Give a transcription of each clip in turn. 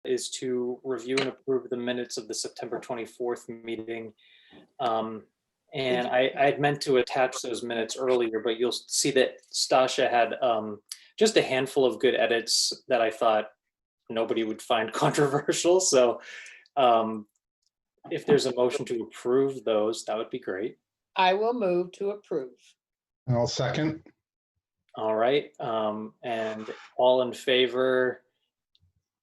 is to review and approve the minutes of the September 24th meeting. And I had meant to attach those minutes earlier, but you'll see that Stasha had just a handful of good edits that I thought nobody would find controversial. So if there's a motion to approve those, that would be great. I will move to approve. I'll second. All right. And all in favor?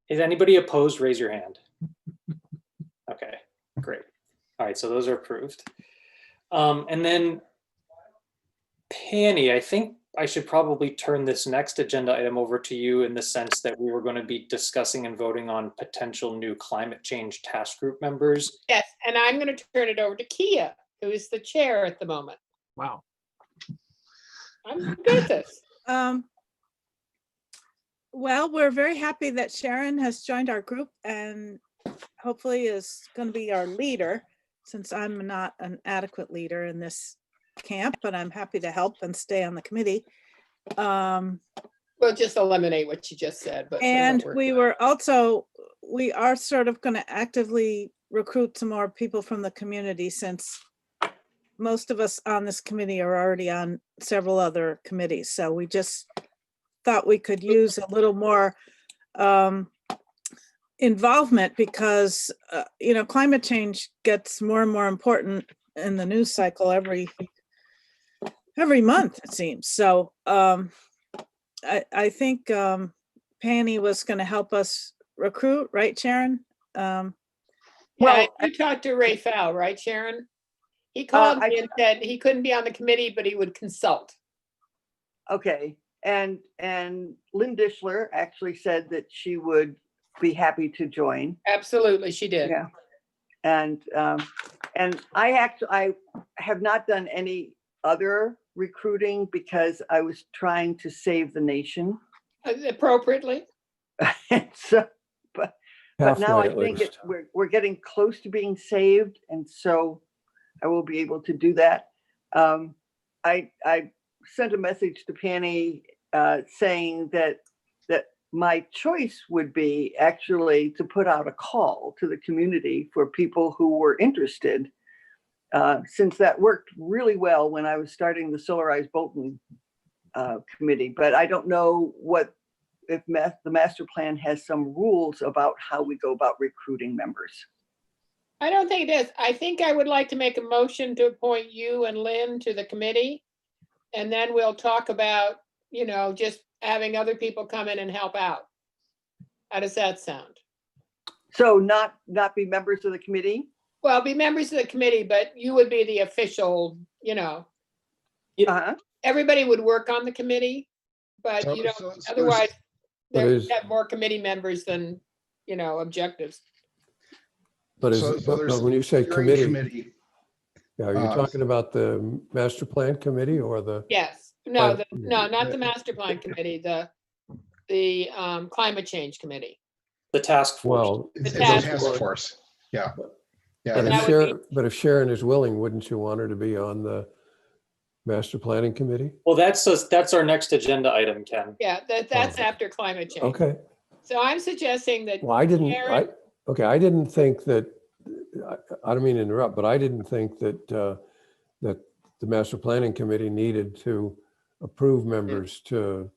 Is anybody opposed? Raise your hand. Okay, great. All right, so those are approved. And then Penny, I think I should probably turn this next agenda item over to you in the sense that we were going to be discussing and voting on potential new climate change task group members. Yes, and I'm going to turn it over to Kia, who is the chair at the moment. Wow. I'm good at this. Well, we're very happy that Sharon has joined our group and hopefully is going to be our leader, since I'm not an adequate leader in this camp, but I'm happy to help and stay on the committee. We'll just eliminate what you just said. But And we are sort of going to actively recruit some more people from the community, since most of us on this committee are already on several other committees. So we just thought we could use a little more involvement, because climate change gets more and more important in the news cycle every month, it seems. So I think Penny was going to help us recruit, right, Sharon? Well, Well, you talked to Ray Fowl, right, Sharon? He called me and said he couldn't be on the committee, but he would consult. Okay, and Lynn Dishler actually said that she would be happy to join. Absolutely, she did. Yeah. And I have not done any other recruiting because I was trying to save the nation. Appropriately. So, but now Halfway I at think least. we're getting close to being saved, and so I will be able to do that. I sent a message to Penny saying that my choice would be actually to put out a call to the community for people who were interested, since that worked really well when I was starting the Solarized Bolton committee. But I don't know if the master plan has some rules about how we go about recruiting members. I don't think it is. I think I would like to make a motion to appoint you and Lynn to the committee. And then we'll talk about, just having other people come in and help out. How does that sound? So not be members of the committee? Well, be members of the committee, but you would be the official, Uh-huh. everybody would work on the committee, but So- you don't, so- so- otherwise, But they is- have more committee members than, objectives. But there's when you say steering committee, are you uh, talking about the master plan committee or the? Yes, no, But- not the master plan committee, the climate change committee. The task force. Well, It's a task task force. Yeah. but Yeah. that if Sharon is willing, wouldn't you want her to be on the master planning committee? Well, that's our next agenda item, Ken. Yeah, that's Okay. after climate change. Okay, So I'm suggesting that, well, I didn't think that, I don't mean to interrupt, but I didn't think that that the master planning committee needed to approve members to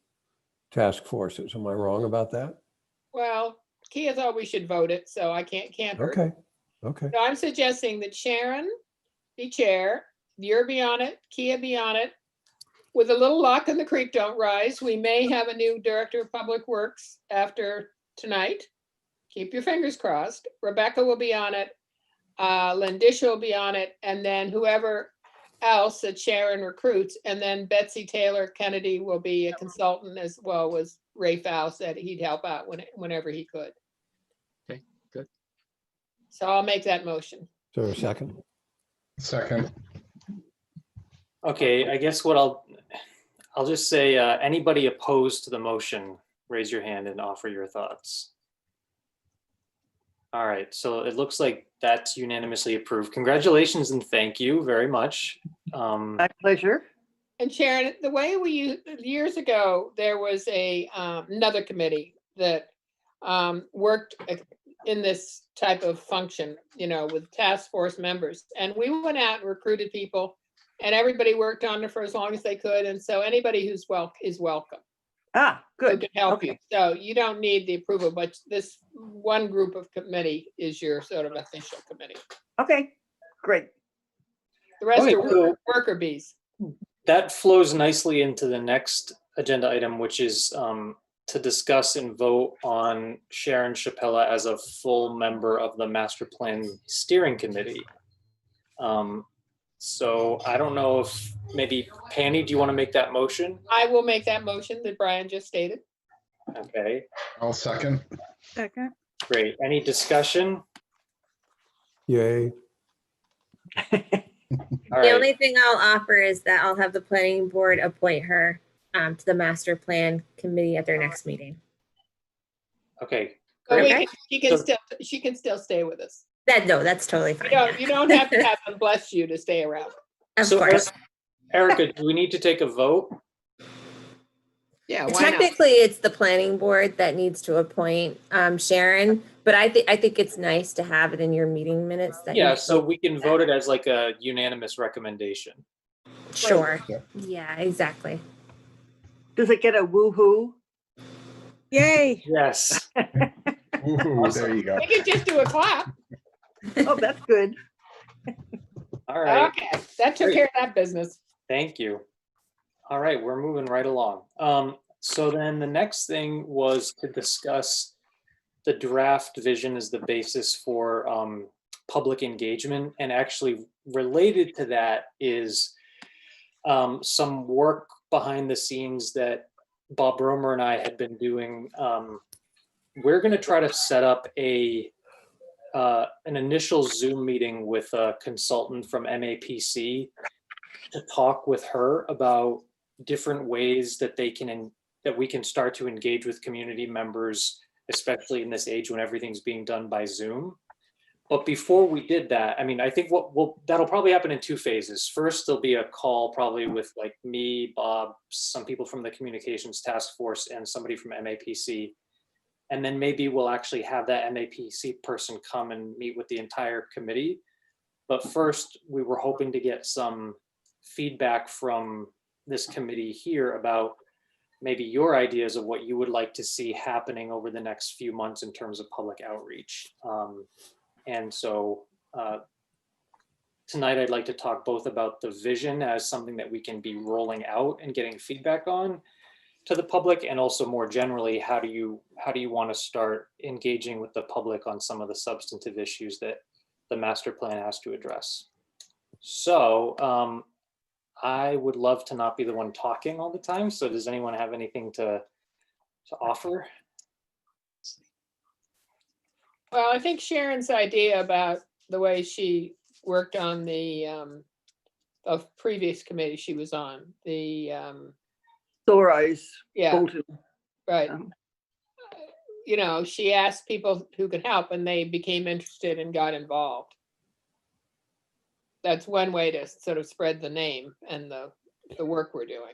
task forces. Am I wrong about that? well, Kia thought we should vote it, so I can't hurt. Okay. So I'm suggesting that Sharon be chair, you're be on it, Kia be on it. With a little luck and the creek don't rise, we may have a new director of public works after tonight. Keep your fingers crossed. Rebecca will be on it. Lynn Dish will be on it, and then whoever else that Sharon recruits, and then Betsy Taylor Kennedy will be a consultant, as well as Ray Fowl said he'd help out whenever he could. Okay, good. So I'll make that motion. So a second. Second. Okay, I guess what I'll just say, anybody opposed to the motion, raise your hand and offer your thoughts. All right, so it looks like that's unanimously approved. Congratulations and thank you very much. My pleasure. And Sharon, the way we used years ago, there was another committee that worked in this type of function, with task force members. And we went out and recruited people, and everybody worked on it for as long as they could. And so anybody who's is welcome, Ah, who good. can help you. Okay. So you don't need the approval, but this one group of committee is your sort of official committee. Okay, great. The rest Okay, are so- worker bees. That flows nicely into the next agenda item, which is to discuss and vote on Sharon Chapella as a full member of the Master Plan Steering Committee. So I don't know if maybe Penny, do you want to make that motion? I will make that motion that Brian just stated. Okay, I'll second. Second. great. Any discussion? Yay. All The right, only thing I'll offer is that I'll have the planning board appoint her to the master plan committee at their next meeting. okay, But Okay. she can still stay with us. That's totally fine. You don't have to have them bless you to stay around. Of So, course. Erica, do we need to take a vote? Yeah, why not? Technically, it's the planning board that needs to appoint Sharon, but I think it's nice to have it in your meeting minutes that. Yeah, you- so we can vote it as like a unanimous recommendation. Sure. Yeah. Yeah, exactly. Does it get a woo-hoo? Yay. Yes. Woohoo, there you go. We can just do a clap. Oh, that's good. All right. Okay, that took Great. care of that business. Thank you. All right, we're moving right along. So then the next thing was to discuss the draft vision as the basis for public engagement. And actually related to that is some work behind the scenes that Bob Romer and I had been doing. We're going to try to set up an initial Zoom meeting with a consultant from MAPC to talk with her about different ways that we can start to engage with community members, especially in this age when everything's being done by Zoom. But before we did that, I mean, I think that'll probably happen in two phases. First, there'll be a call probably with like me, Bob, some people from the communications task force, and somebody from MAPC. And then maybe we'll actually have that MAPC person come and meet with the entire committee. But first, we were hoping to get some feedback from this committee here about maybe your ideas of what you would like to see happening over the next few months in terms of public outreach. And so tonight I'd like to talk both about the vision as something that we can be rolling out and getting feedback on to the public, and also more generally, how do you want to start engaging with the public on some of the substantive issues that the master plan has to address. So I would love to not be the one talking all the time. So does anyone have anything to offer? Well, I think Sharon's idea about the way she worked on the of previous committee she was on, the Sore eyes, yeah, Bolton. right. um, She asked people who could help, and they became interested and got involved. That's one way to sort of spread the name and the work we're doing.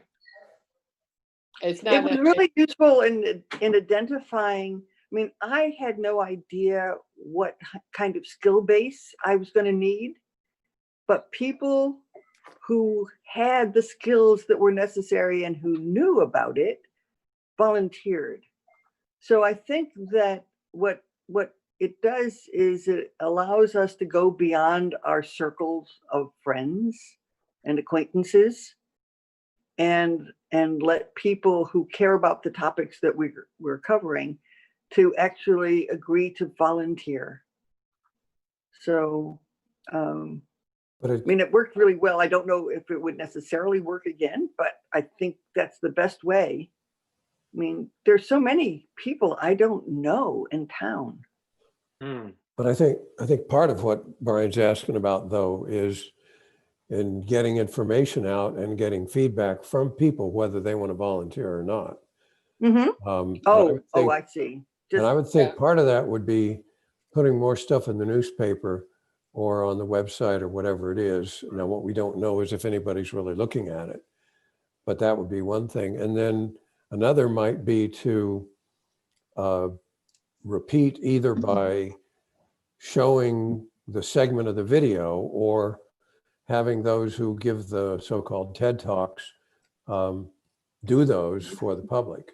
It's not It was really useful in identifying, I mean, I had no idea what kind of skill base I was going to need, but people who had the skills that were necessary and who knew about it volunteered. So I think that what it does is it allows us to go beyond our circles of friends and acquaintances and let people who care about the topics that we're covering to actually agree to volunteer. So, But I mean, it worked really well. I don't know if it would necessarily work again, but I think that's the best way. I mean, there's so many people I don't know in town. But I think part of what Brian's asking about though is in getting information out and getting feedback from people, whether they want to volunteer or not. Mm-hmm. And Oh, think- I see. And I Just, would think part of that would be putting more stuff in the newspaper or on the website or whatever it is. Now, what we don't know is if anybody's really looking at it, but that would be one thing. And then another might be to repeat either by showing the segment of the video or having those who give the so-called TED Talks do those for the public.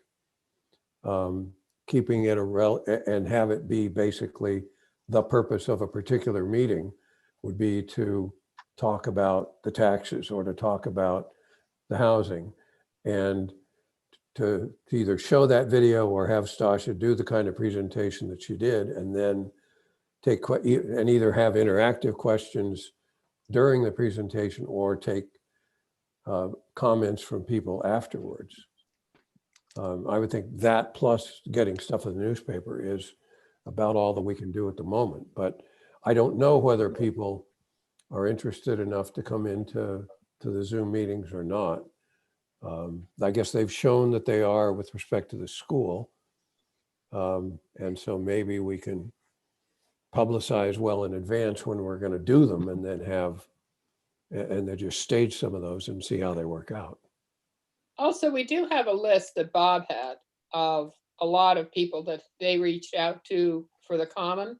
Keeping it and have it be basically the purpose of a particular meeting would be to talk about the taxes or to talk about the housing, and to either show that video or have Stasha do the kind of presentation that she did, and then and either have interactive questions during the presentation or take comments from people afterwards. I would think that plus getting stuff in the newspaper is about all that we can do at the moment. But I don't know whether people are interested enough to come into the Zoom meetings or not. I guess they've shown that they are with respect to the school. And so maybe we can publicize well in advance when we're going to do them, and then then just stage some of those and see how they work out. Also, we do have a list that Bob had of a lot of people that they reached out to for the common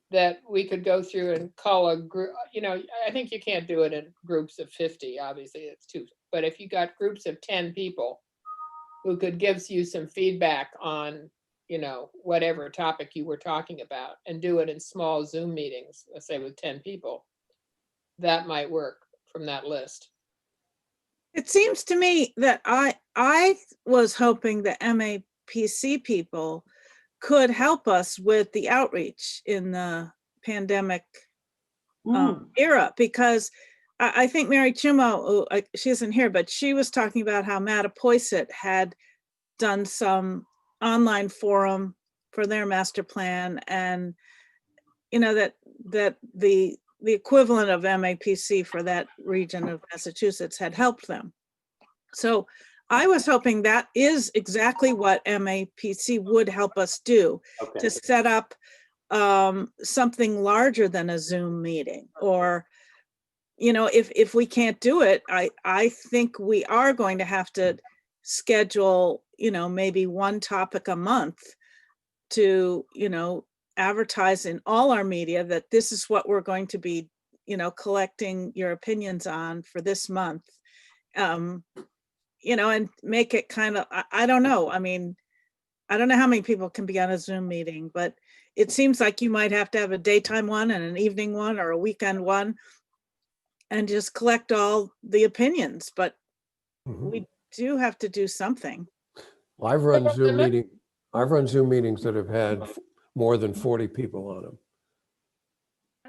that we could go through and call a group. You know, I think you can't do it in groups of 50, obviously it's too, but if you got groups of 10 people who could give you some feedback on, you know, whatever topic you were talking about, and do it in small Zoom meetings, let's say with 10 people, that might work from that list. It seems to me that I was hoping the MAPC people could help us with the outreach in the pandemic era, because I think Mary Chumo, she isn't here, but she was talking about how Mattapoisett had done some online forum for their master plan, and you know that the equivalent of MAPC for that region of Massachusetts had helped them. So I was hoping that is exactly what MAPC would help us do, to set up something larger than a Zoom meeting. Or, you know, if we can't do it, I think we are going to have to schedule, you know, maybe one topic a month to, you know, advertise in all our media that this is what we're going to be, you know, collecting your opinions on for this month. You know, and make it kind of, I don't know. I mean, I don't know how many people can be on a Zoom meeting, but it seems like you might have to have a daytime one and an evening one or a weekend one, and just collect all the opinions. But we do have to do something. Well, I've run Zoom meetings that have had more than 40 people on them.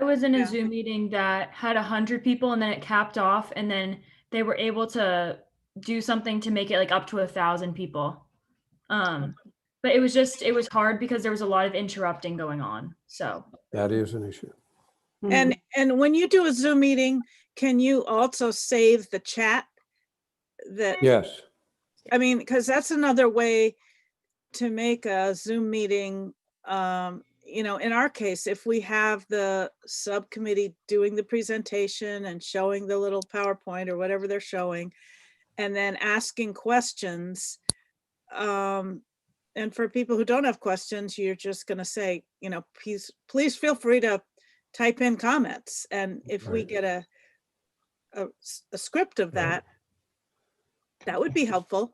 I was in a Yeah. Zoom meeting that had 100 people, and then it capped off, and then they were able to do something to make it like up to 1,000 people. But it was hard because there was a lot of interrupting going on. So That is an issue. And when you do a Zoom meeting, can you also save the chat? Yes. I mean, because that's another way to make a Zoom meeting. You know, in our case, if we have the subcommittee doing the presentation and showing the little PowerPoint or whatever they're showing, and then asking questions, and for people who don't have questions, you're just going to say, you know, please feel free to type in comments. And if we Right. get a script of that, that would be helpful.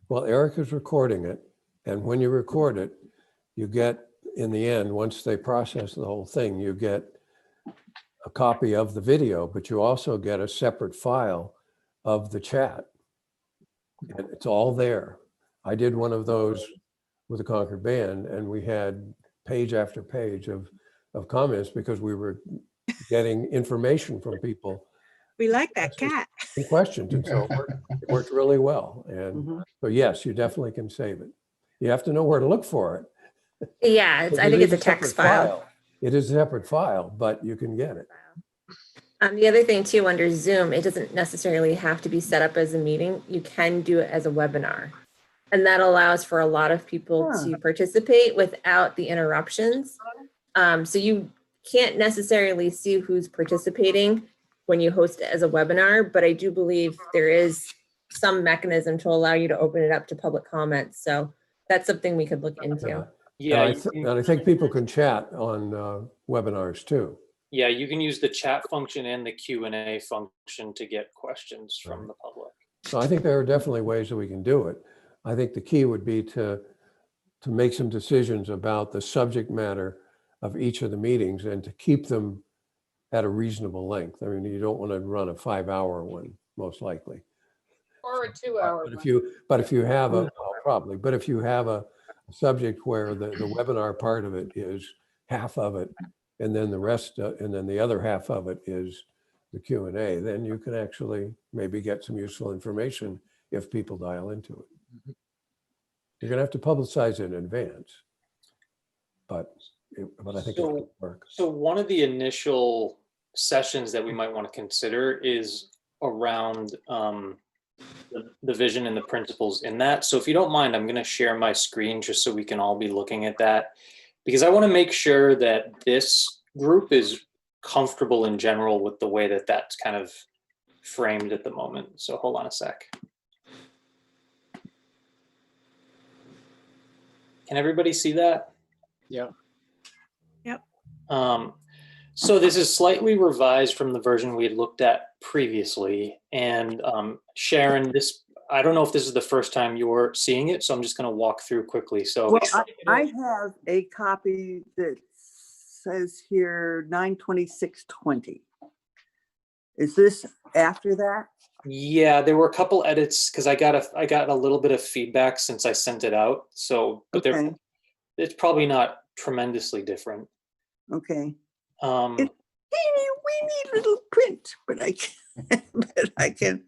Well, Eric is recording it. And when you record it, you get, in the end, once they process the whole thing, you get a copy of the video, but you also get a separate file of the chat. And it's all there. I did one of those with the Concord Band, and we had page after page of comments because we were getting information from people We like that cat. and questions. And so it worked really well. And so, yes, you definitely can save it. You have to know where to look for it. Yeah, I think it's a text file. It is a separate file, but you can get it. The other thing too, under Zoom, it doesn't necessarily have to be set up as a meeting. You can do it as a webinar. And that allows for a lot of people to participate without the interruptions. So you can't necessarily see who's participating when you host it as a webinar, but I do believe there is some mechanism to allow you to open it up to public comments. So that's something we could look into. Yeah, And I think people can chat on webinars too. yeah, you can use the chat function and the Q&A function to get questions from Right. the public. So I think there are definitely ways that we can do it. I think the key would be to make some decisions about the subject matter of each of the meetings and to keep them at a reasonable length. I mean, you don't want to run a 5-hour one, most likely. Or a 2-hour But if you have a, well, probably, but if you have a subject where the webinar part of it is half of it, and then the rest, and then the other half of it is the Q&A, then you can actually maybe get some useful information if people dial into it. You're gonna have to publicize it in advance, but I think it's gonna work. So one of the initial sessions that we might want to consider is around the vision and the principles in that. So if you don't mind, I'm going to share my screen just so we can all be looking at that, because I want to make sure that this group is comfortable in general with the way that that's kind of framed at the moment. So hold on a sec. Can everybody see that? Yeah. Yep. So this is slightly revised from the version we had looked at previously. And Sharon, I don't know if this is the first time you're seeing it, so I'm just going to walk through quickly. So Well, I have a copy that says here 9/26/20. Is this after that? yeah, there were a couple edits because I got a little bit of feedback since I sent it out. So, but Okay, it's probably not tremendously different. okay. Um, It- We need little print, but I can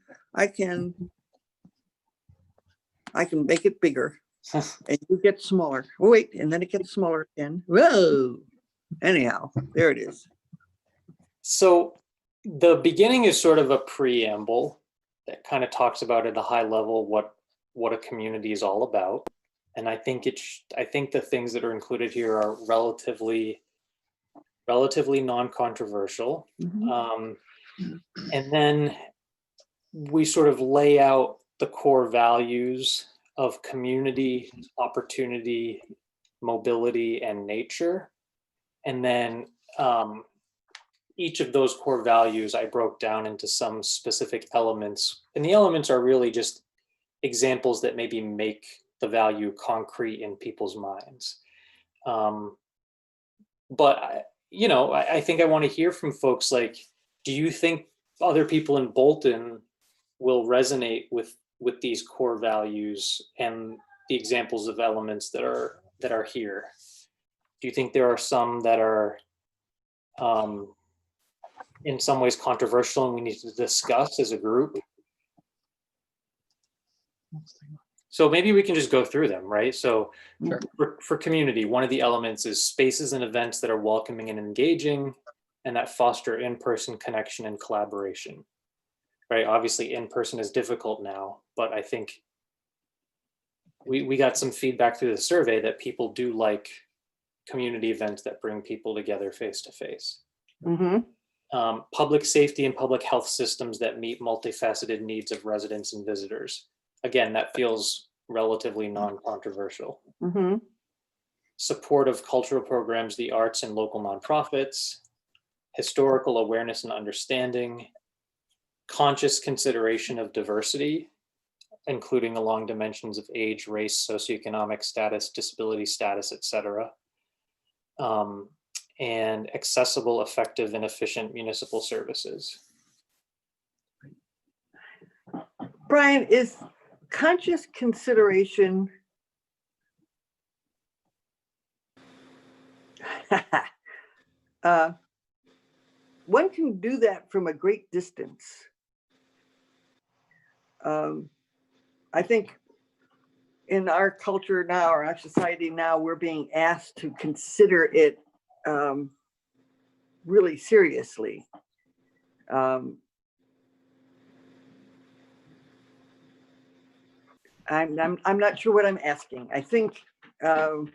make it bigger and you get smaller. Oh, wait, and then it gets smaller again. Whoa. Anyhow, there it is. So the beginning is sort of a preamble that kind of talks about at a high level what a community is all about. And I think the things that are included here are relatively non-controversial. Mhm. And then we sort of lay out the core values of community, opportunity, mobility, and nature. And then each of those core values I broke down into some specific elements. And the elements are really just examples that maybe make the value concrete in people's minds. But I think I want to hear from folks like, do you think other people in Bolton will resonate with these core values and the examples of elements that are here? Do you think there are some that are in some ways controversial and we need to discuss as a group? So maybe we can just go through them, right? So Sure. for community, one of the elements is spaces and events that are welcoming and engaging and that foster in-person connection and collaboration, right? Obviously in-person is difficult now, but I think we got some feedback through the survey that people do like community events that bring people together face to face. Mhm. Public safety and public health systems that meet multifaceted needs of residents and visitors. Again, that feels relatively non-controversial. Mhm. Support of cultural programs, the arts, and local nonprofits. Historical awareness and understanding. Conscious consideration of diversity, including along dimensions of age, race, socioeconomic status, disability status, etc. And accessible, effective, and efficient municipal services. Brian, is conscious consideration one can do that from a great distance. I think in our culture now, or our society now, we're being asked to consider it really seriously. I'm not sure what I'm asking. I think I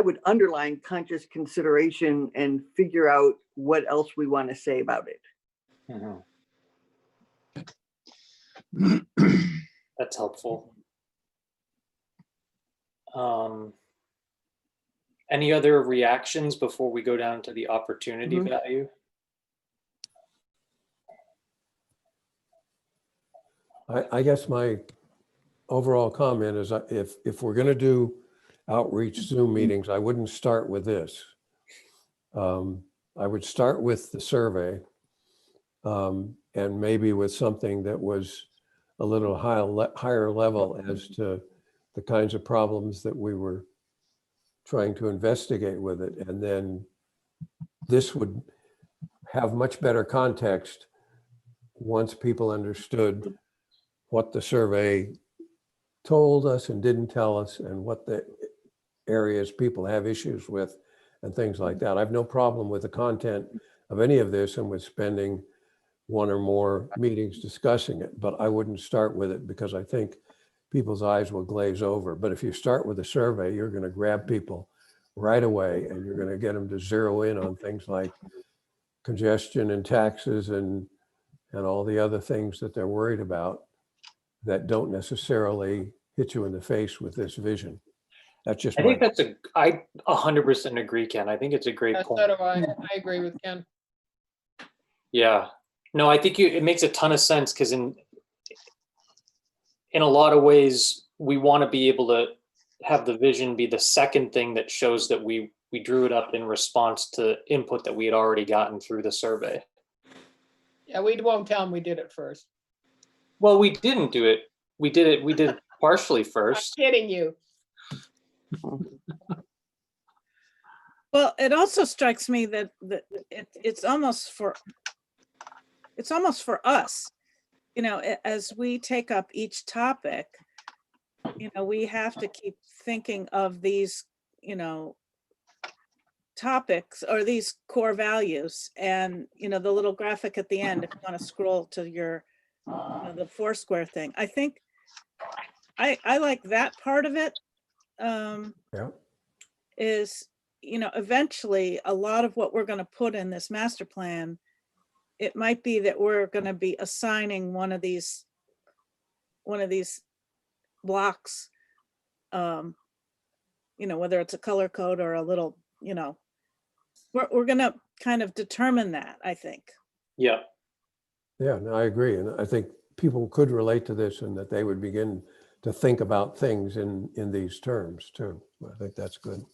would underline conscious consideration and figure out what else we want to say about it. That's helpful. Any other reactions before we go down to the opportunity Mhm. value? I guess my overall comment is if we're going to do outreach Zoom meetings, I wouldn't start with this. I would start with the survey and maybe with something that was a little higher level as to the kinds of problems that we were trying to investigate with it. And then this would have much better context once people understood what the survey told us and didn't tell us and what the areas people have issues with and things like that. I have no problem with the content of any of this and with spending one or more meetings discussing it, but I wouldn't start with it because I think people's eyes will glaze over. But if you start with a survey, you're going to grab people right away and you're going to get them to zero in on things like congestion and taxes and all the other things that they're worried about that don't necessarily hit you in the face with this vision. That's just I think my, I 100% agree, Ken. I think it's a great So point. do I. I agree with Ken. Yeah. No, I think it makes a ton of sense because in a lot of ways, we want to be able to have the vision be the second thing that shows that we drew it up in response to input that we had already gotten through the survey. Yeah, we won't tell them we did it first. Well, we didn't do it. We did it partially I'm first. kidding you. Well, it also strikes me that it's almost for us, you know, as we take up each topic, you know, we have to keep thinking of these, you know, topics or these core values. And, you know, the little graphic at the end, if you want to scroll to your, you know, the Foursquare thing, I think I like that part of it. yeah. Is, you know, eventually a lot of what we're going to put in this master plan, it might be that we're going to be assigning one of these blocks, you know, whether it's a color code or a little, you know, we're going to kind of determine that, I think. Yeah. Yeah, no, I agree. And I think people could relate to this and that they would begin to think about things in these terms too. I think that's good.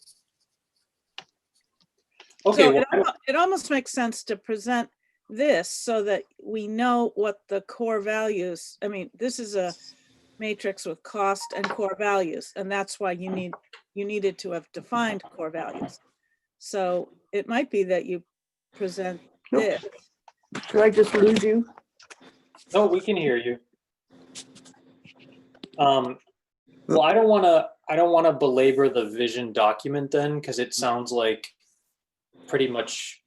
Okay. So Well, it almost makes sense to present this so that we know what the core values, I mean, this is a matrix with cost and core values, and that's why you needed to have defined core values. So it might be that you present this. Should I just lose you? no, we can hear you. Well, I don't want to belabor the vision document then, because it sounds like pretty much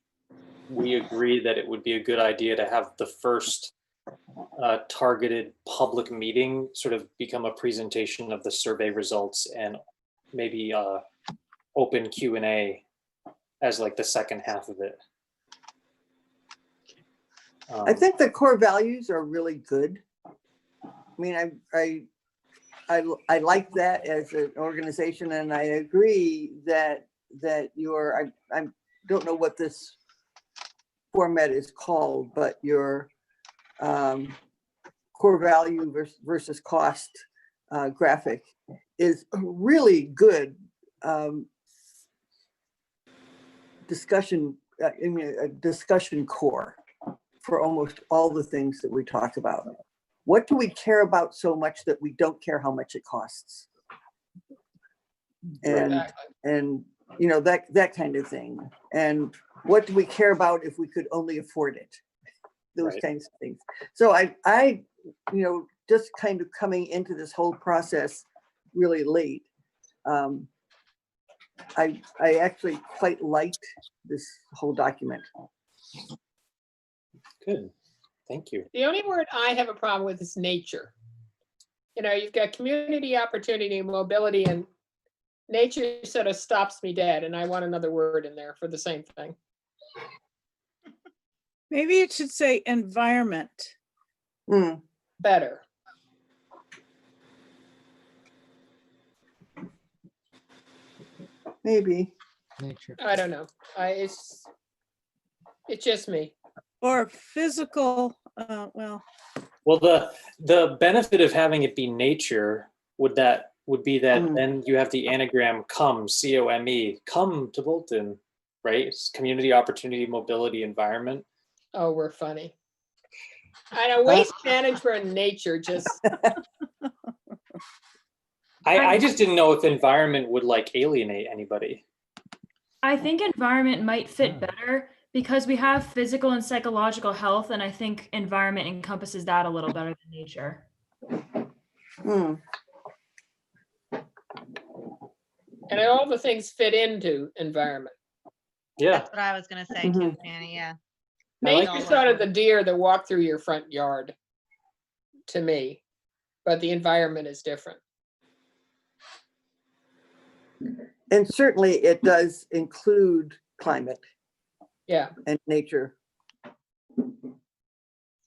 we agree that it would be a good idea to have the first targeted public meeting sort of become a presentation of the survey results and maybe open Q&A as like the second half of it. I think the core values are really good. I mean, I like that as an organization, and I agree that your I don't know what this format is called, but your core value versus cost graphic is a really good discussion. I mean, a discussion core for almost all the things that we talk about. What do we care about so much that we don't care how much it costs? And Exactly. you know, that kind of thing. And what do we care about if we could only afford it? Those Right. kinds of things. So I, you know, just kind of coming into this whole process really late. I actually quite liked this whole document. Good. Thank you. The only word I have a problem with is nature. You know, you've got community, opportunity, mobility, and nature sort of stops me dead, and I want another word in there for the same thing. Maybe it should say environment. Hmm. Better. maybe. Nature. I don't know. It's just me. Or physical, well, Well, the benefit of having it be nature would be that Mm. then you have the anagram come, COME, come to Bolton, right? It's community opportunity mobility environment. Oh, we're funny. I know waste management and nature just, I just didn't know if environment would like alienate anybody. I think environment might fit Yeah. better because we have physical and psychological health, and I think environment encompasses that a little better than nature. Hmm. and all the things fit into environment. Yeah, That's what I was gonna say too, Fanny, yeah. I like Nature sort of the deer that walk through your front yard to me, but the environment is different. And certainly it does include climate Yeah. and nature.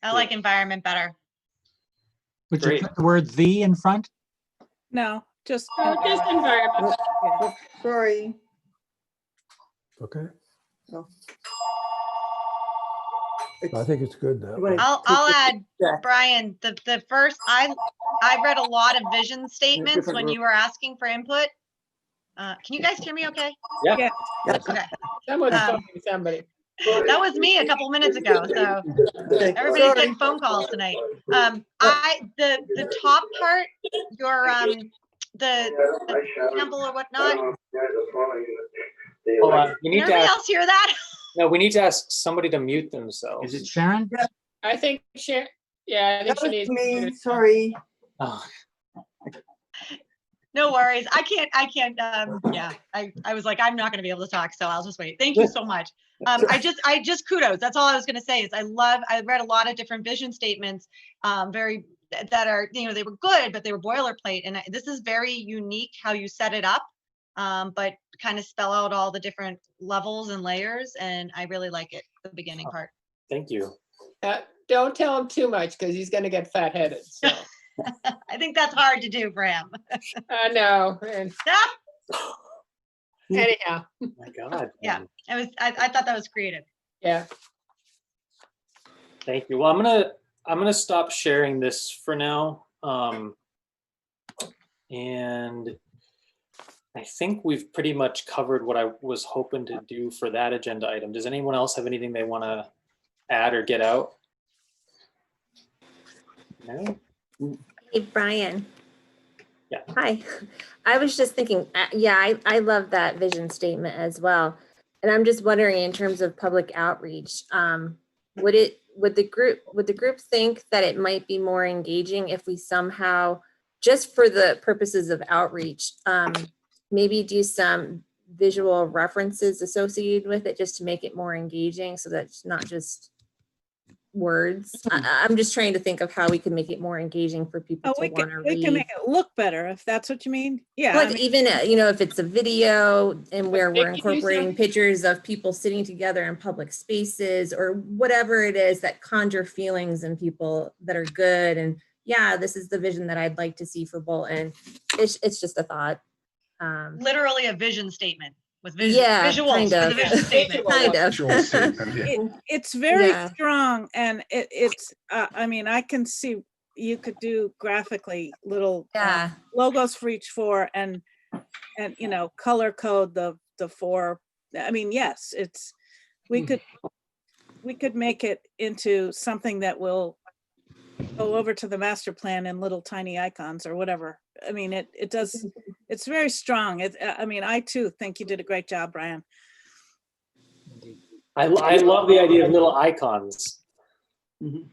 I like environment better. Would you Great. put the word "the" in front? no, just. So just environment. Oh, sorry. Okay, No. I think it's good that You way. wanna I'll take add, it back? Brian, the first, I read a lot of vision statements different when room. you were asking for input. Can you guys hear me okay? yeah. Yeah. Okay, Someone's Um, talking to somebody. that was me a couple minutes ago, so Okay, everybody's sorry. getting phone calls tonight. The top part, your, the temple or whatnot, Hold on. We can need to everybody ask, else hear that? no, we need to ask somebody to mute themselves. Is it Sharon? I think she, yeah, I think That she was needs. to me, do- sorry. Oh, No worries. I can't, yeah, I was like, I'm not gonna be able to talk, so I'll just wait. Thank you so much. I just kudos. That's all I was gonna say is I read a lot of different vision statements, that are, they were good, but they were boilerplate. And this is very unique how you set it up, but kind of spell out all the different levels and layers. And I really like it, the beginning part. thank you. Don't tell him too much because he's gonna get fat headed. So I think that's hard to do for him. I know. And anyhow, Oh my God. Yeah. man. I thought that was creative. yeah. Thank you. Well, I'm gonna stop sharing this for now. And I think we've pretty much covered what I was hoping to do for that agenda item. Does anyone else have anything they want to add or get out? No? Hey, Brian. Yeah. Hi. I was just thinking, yeah, I love that vision statement as well. And I'm just wondering, in terms of public outreach, would the group think that it might be more engaging if we somehow, just for the purposes of outreach, maybe do some visual references associated with it just to make it more engaging, so that it's not just words? I'm just trying to think of how we can make it more engaging for people Oh, to want to we can read. make it look better, if that's what you mean. Yeah, I Like mean, even, if it's a video and where we're Vicky, do incorporating something. pictures of people sitting together in public spaces or whatever it is that conjure feelings in people that are good. And yeah, this is the vision that I'd like to see for Bolton. It's just a thought. Literally a vision statement with vision, Yeah, visuals kind for the of. vision statement. Kind of. Visual statement, yeah. it's very Yeah. strong, and it's, I mean, I can see you could do graphically little Yeah. logos for each four and color code the four. I mean, yes, it's, we could make it into something that will go over to the master plan in little tiny icons or whatever. I mean, it does, it's very strong. I mean, I too think you did a great job, Brian. I love the idea of little icons. Mhm.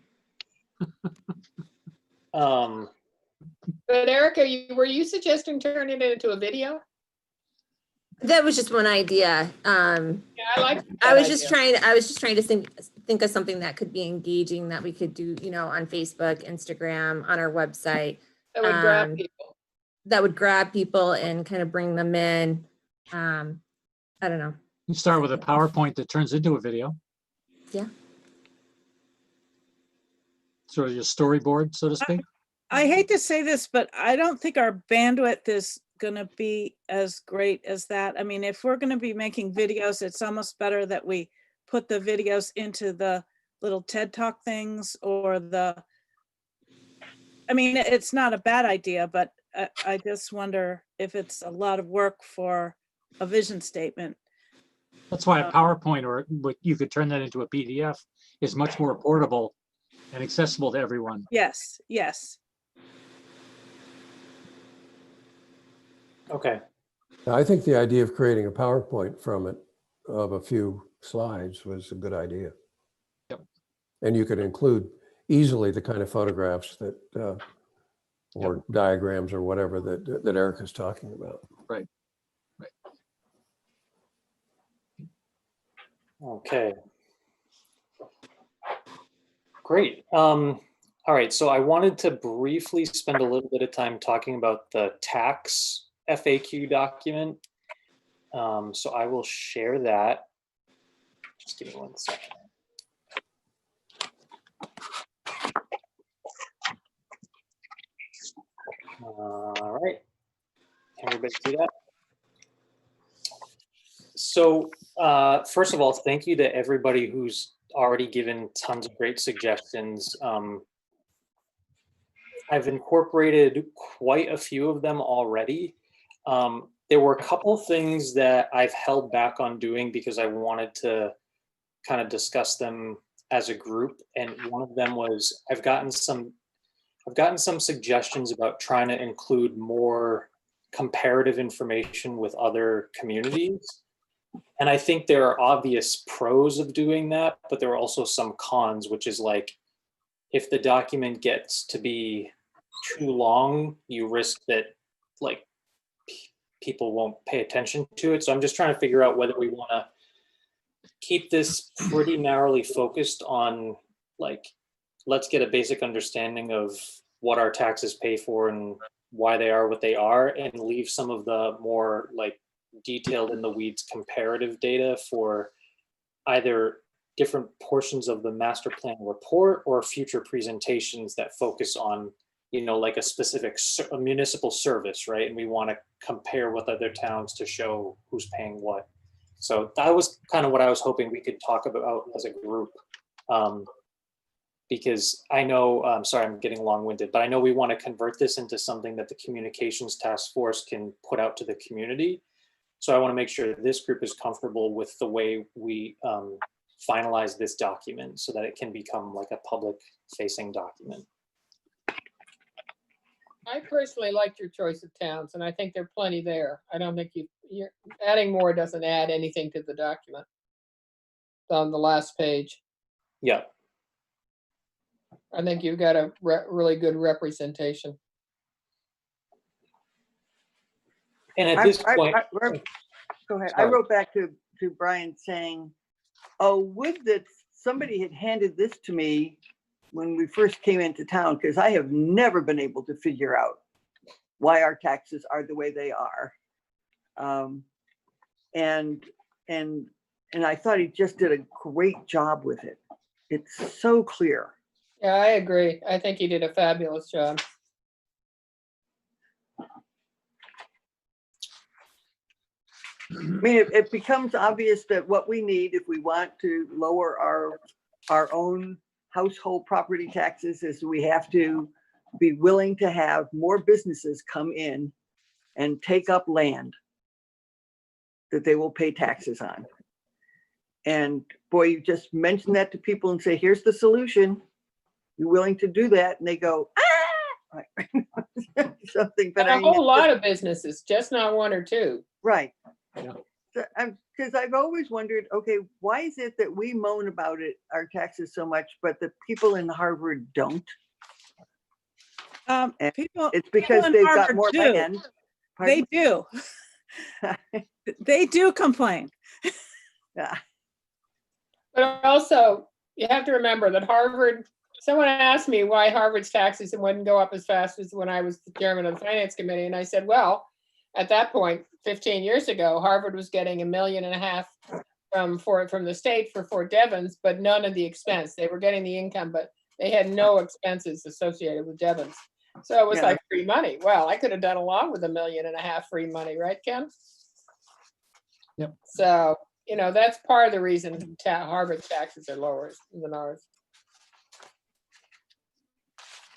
But Erica, were you suggesting turning it into a video? That was just one idea. Yeah, I like. I was just trying to think of something that could be engaging, that we could do, on Facebook, Instagram, on our website, That would grab um, people. that would grab people and kind of bring them in. I don't know. You start with a PowerPoint that turns into a video. Yeah. Sort of your storyboard, so to speak. I hate to say this, but I don't think our bandwidth is gonna be as great as that. I mean, if we're gonna be making videos, it's almost better that we put the videos into the little TED Talk things or I mean, it's not a bad idea, but I just wonder if it's a lot of work for a vision statement. That's why a PowerPoint or what you could turn that into a PDF is much more portable and accessible to everyone. Yes, yes. Okay, I think the idea of creating a PowerPoint from it of a few slides was a good idea. Yep. And you could include easily the kind of photographs that, or diagrams or whatever that Eric is talking about. Right. okay. Great. All right, so I wanted to briefly spend a little bit of time talking about the tax FAQ document. So I will share that. Just give me 1 second. All right. Everybody see that? So first of all, thank you to everybody who's already given tons of great suggestions. I've incorporated quite a few of them already. There were a couple things that I've held back on doing because I wanted to kind of discuss them as a group. And one of them was I've gotten some suggestions about trying to include more comparative information with other communities. And I think there are obvious pros of doing that, but there are also some cons, which is like, if the document gets to be too long, you risk that like people won't pay attention to it. So I'm just trying to figure out whether we want to keep this pretty narrowly focused on like, let's get a basic understanding of what our taxes pay for and why they are what they are, and leave some of the more like detailed in the weeds comparative data for either different portions of the master plan report or future presentations that focus on, you know, like a specific a municipal service, right? And we want to compare with other towns to show who's paying what. So that was kind of what I was hoping we could talk about as a group. Because I know, sorry, I'm getting long-winded, but I know we want to convert this into something that the communications task force can put out to the community. So I want to make sure this group is comfortable with the way we finalize this document so that it can become like a public-facing document. I personally liked your choice of towns, and I think there are plenty there. I don't think you're adding more doesn't add anything to the document on the last page. Yeah. I think you've got a really good representation. And at this point, Go ahead. I Sorry. wrote back to Brian saying, oh, would that somebody had handed this to me when we first came into town, because I have never been able to figure out why our taxes are the way they are. And I thought he just did a great job with it. It's so clear. Yeah, I agree. I think you did a fabulous job. I mean, it becomes obvious that what we need if we want to lower our own household property taxes is we have to be willing to have more businesses come in and take up land that they will pay taxes on. And boy, you just mention that to people and say, here's the solution. You willing to do that? And they go, ah, something. But And a whole lot of businesses, just not one or two. Right. Yeah. Because I've always wondered, okay, why is it that we moan about it, our taxes so much, but the people in Harvard don't? And People, It's because in they've got Harvard more do. land. they do. They do complain. Yeah. But also, you have to remember that Harvard, someone asked me why Harvard's taxes wouldn't go up as fast as when I was the chairman of the finance committee. And I said, well, at that point, 15 years ago, Harvard was getting $1.5 million from the state for Fort Devens, but none of the expense. They were getting the income, but they had no expenses associated with Devens. So it was Yeah. like free money. Well, I could have done along with $1.5 million free money, right, Ken? Yep. So, that's part of the reason Harvard taxes are lower than ours.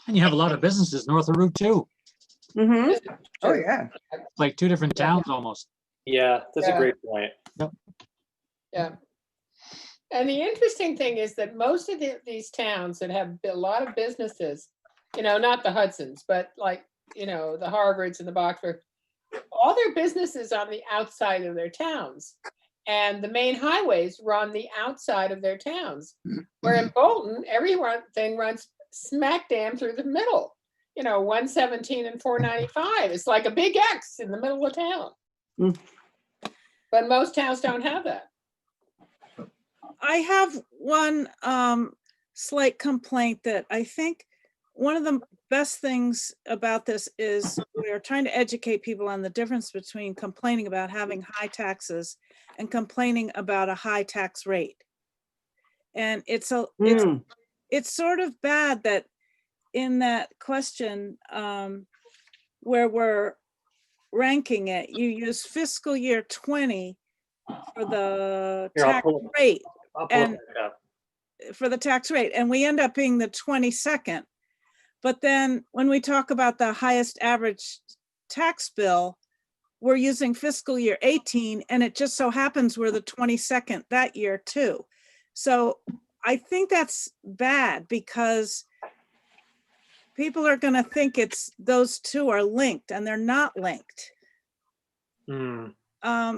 And you have a lot of businesses north of Route 2, Mhm. Oh, Sure. yeah. like two different Yeah. towns almost. Yeah, that's a Yeah. great point. Yeah. And the interesting thing is that most of these towns that have a lot of businesses, not the Hudsons, but like, the Harvards and the Boxford, all their businesses on the outside of their towns. And the main highways run the outside of their towns. Where in Bolton, everything runs smack dam through the middle. 117 and 495. It's like a big X in the middle of town. Mm. But most towns don't have that. I have one slight complaint that I think one of the best things about this is we are trying to educate people on the difference between complaining about having high taxes and complaining about a high tax rate. And it's sort of bad that in that question where we're ranking it, you use fiscal year 20 for the Here, I'll tax pull it- rate. I'll pull And- it back up. For the tax rate, and we end up being the 22nd. But then when we talk about the highest average tax bill, we're using fiscal year 18, and it just so happens we're the 22nd that year too. So I think that's bad because people are going to think those two are linked, and they're not linked. Mm.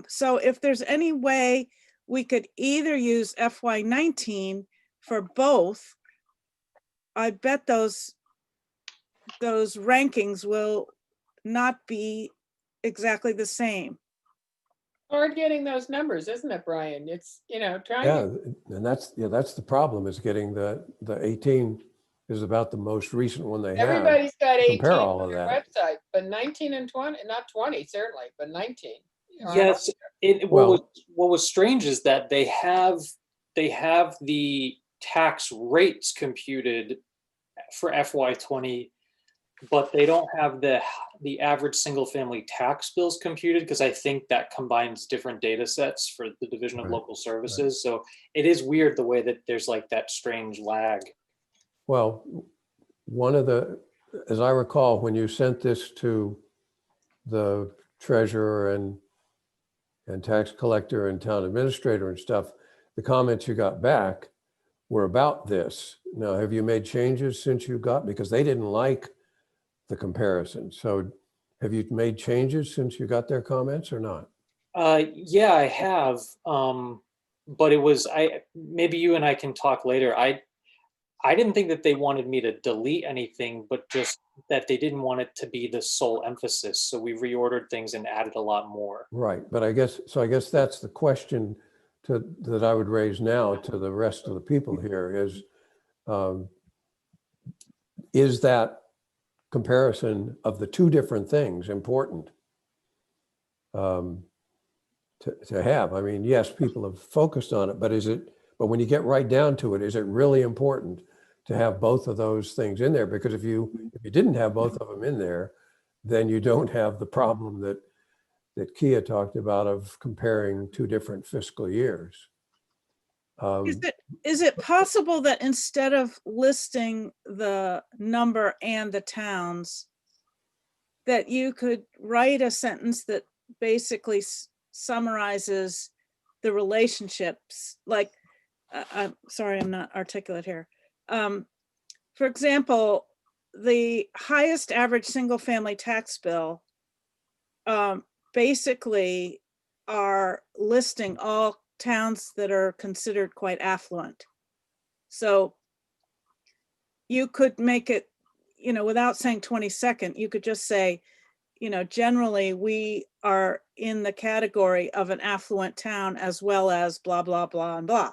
So if there's any way we could either use FY19 for both, I bet those rankings will not be exactly the same. Hard getting those numbers, isn't it, Brian? It's, trying Yeah, to, and that's the problem, is getting the 18 is about the most recent one they have. everybody's got 18 compare all on of their that. website, but 19 and 20, not 20 certainly, but 19. Yes, Well- what was strange is that they have the tax rates computed for FY20, but they don't have the average single family tax bills computed, because I think that combines different data sets for the Division of Right, Local Services. So it is weird the way that there's like that strange lag. Well, as I recall, when you sent this to the treasurer and tax collector and town administrator and stuff, the comments you got back were about this. Now, have you made changes since you got, because they didn't like the comparison. So have you made changes since you got their comments or not? Yeah, I have. But it was, maybe you and I can talk later. I didn't think that they wanted me to delete anything, but just that they didn't want it to be the sole emphasis. So we reordered things and added a lot more. Right, but I guess that's the question that I would raise now to the rest of the people here is that comparison of the two different things important to have? I mean, yes, people have focused on it, but when you get right down to it, is it really important to have both of those things in there? Because if you didn't have both of them in there, then you don't have the problem that Kia talked about of comparing two different fiscal years. Is it possible that instead of listing the number and the towns, that you could write a sentence that basically summarizes the relationships? Like, I'm sorry, I'm not articulate here. For example, the highest average single family tax bill basically are listing all towns that are considered quite affluent. So you could make it, without saying 22nd, you could just say, generally we are in the category of an affluent town as well as blah, blah, blah, and blah.